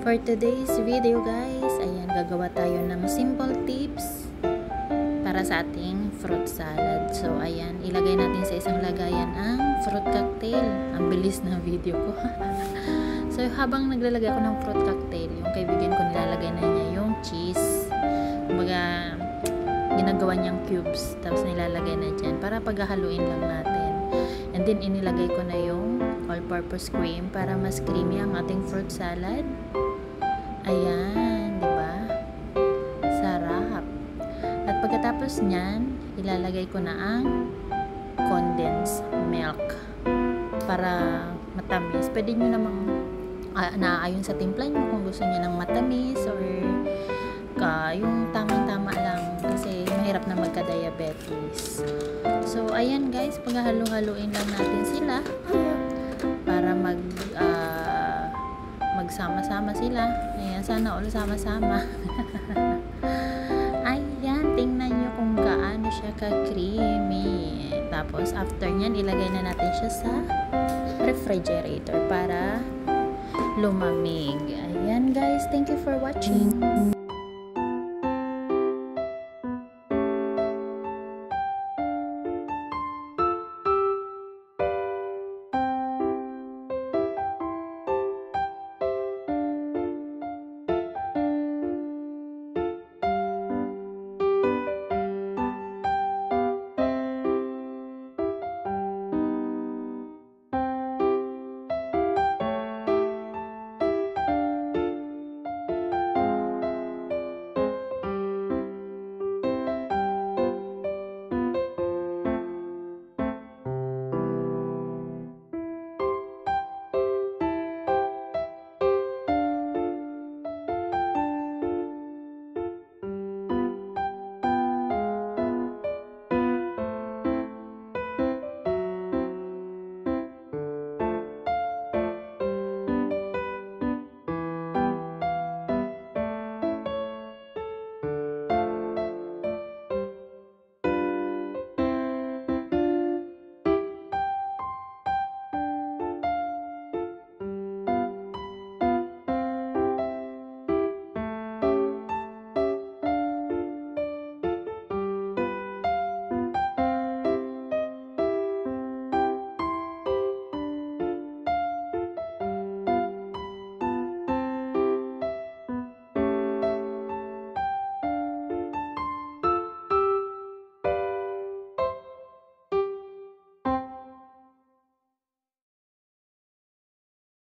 For today's video guys, ayan, gagawa tayo ng simple tips para sa ating fruit salad. So ayan, ilagay natin sa isang lagayan ang fruit cocktail. Ang bilis ng video ko. So habang naglalagay ako ng fruit cocktail, yung kaibigan ko nilalagay na niya yung cheese. Kumbaga, ginagawa niyang cubes, tapos nilalagay na dyan para paghahaluin lang natin. And then inilagay ko na yung all-purpose cream para mas creamy ang ating fruit salad. Ayan, di ba? Sarap. At pagkatapos niyan, ilalagay ko na ang condensed milk para matamis. Pwede nyo namang naayon sa timpla nyo kung gusto niyo ng matamis or yung tamang-tama lang kasi mahirap na magka-diabetes. So, ayan guys, paghahalo-haluin lang natin sila para magsama-sama sila. Ayan, sana all sama-sama. Ayan, tingnan nyo kung gaano siya ka-creamy. Tapos, after nyan, ilagay na natin siya sa refrigerator para lumamig. Ayan guys, thank you for watching.